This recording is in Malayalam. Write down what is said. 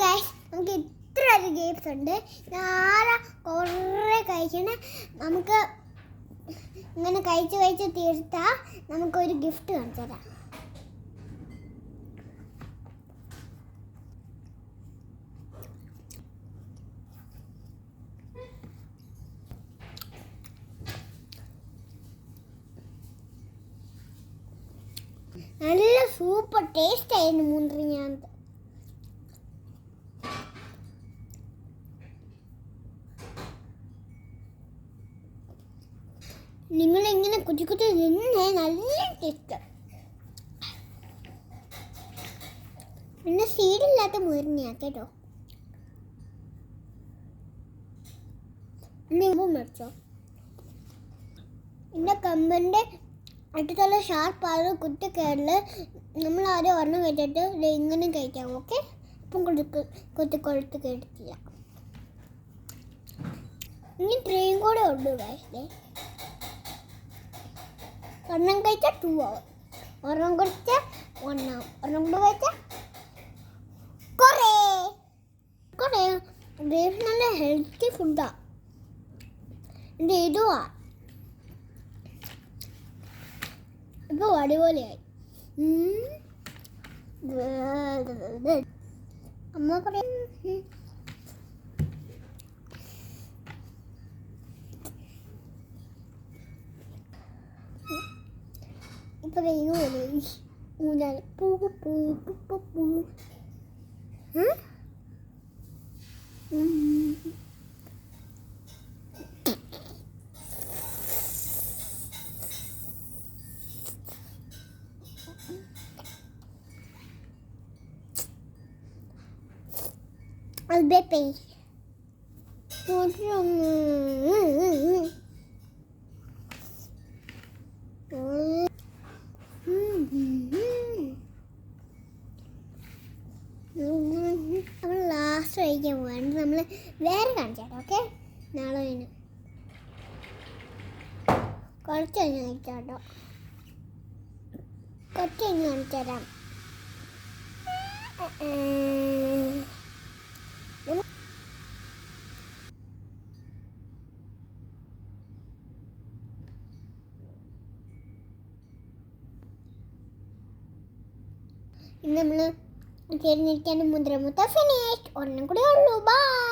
ഗൈസ്, നമുക്ക് ഇത്ര ഒരു ഗെയിംസ് ഉണ്ട്. ഞാനാ കുറേ കഴിക്കണേ. നമുക്ക് ഇങ്ങനെ കഴിച്ച് തീർത്താൽ നമുക്കൊരു ഗിഫ്റ്റ് കാണിച്ചു തരാം. നല്ല സൂപ്പർ ടേസ്റ്റ് ആയിരുന്നു മുന്തിരിങ്ങാന്ത്. നിങ്ങളിങ്ങനെ കുറ്റി തിന്നേ നല്ല ടേസ്റ്റ്. പിന്നെ സീഡില്ലാത്ത മുന്തിരിങ്ങ കേട്ടോ. മേടിച്ചോ. എൻ്റെ കമ്പൻ്റെ അടുത്തുള്ള ഷാർപ്പാണ് കുറ്റിക്കയറില്. നമ്മൾ ആദ്യം ഒരെണ്ണം കഴിച്ചിട്ട് ഇങ്ങനെ കഴിക്കാം. ഓക്കെ, അപ്പം കൊത്തി കേട്ടിട്ടില്ല. ഇനി ട്രെയിൻ കൂടെ ഉണ്ട് ഗൈസ്. ഒരെണ്ണം കഴിച്ചാൽ 2 hours, ഒരെണ്ണം കഴിച്ചാൽ 1 hour, ഒരെണ്ണം കൂടെ കഴിച്ചാൽ കുറേ. നല്ല ഹെൽത്തി ഫുഡാണ്. എൻ്റെ ഇതുവാ ഇപ്പോൾ അടിപൊളിയായി. അമ്മ പറയും ഇപ്പൊ ഊഞ്ഞാൽ പൂ പൂ പൂ പൂ. Bebe. നമ്മൾ ലാസ്റ്റ് കഴിക്കാൻ പോവാണ്. നമ്മൾ വേറെ കാണിച്ചാട്ടോ. ഓക്കെ, നാളെ കഴിഞ്ഞു കുറച്ച് കഴിഞ്ഞ് കഴിച്ചാട്ടോ. കുറച്ച് കഴിഞ്ഞ് കാണിച്ചു തരാം. ഇന്ന് നമ്മൾ തിരഞ്ഞെടുക്കാൻ മുദ്രമുത്ത ഫിനിഷ്ഡ്. ഒരെണ്ണം കൂടെ ഉള്ളൂ. ബൈ.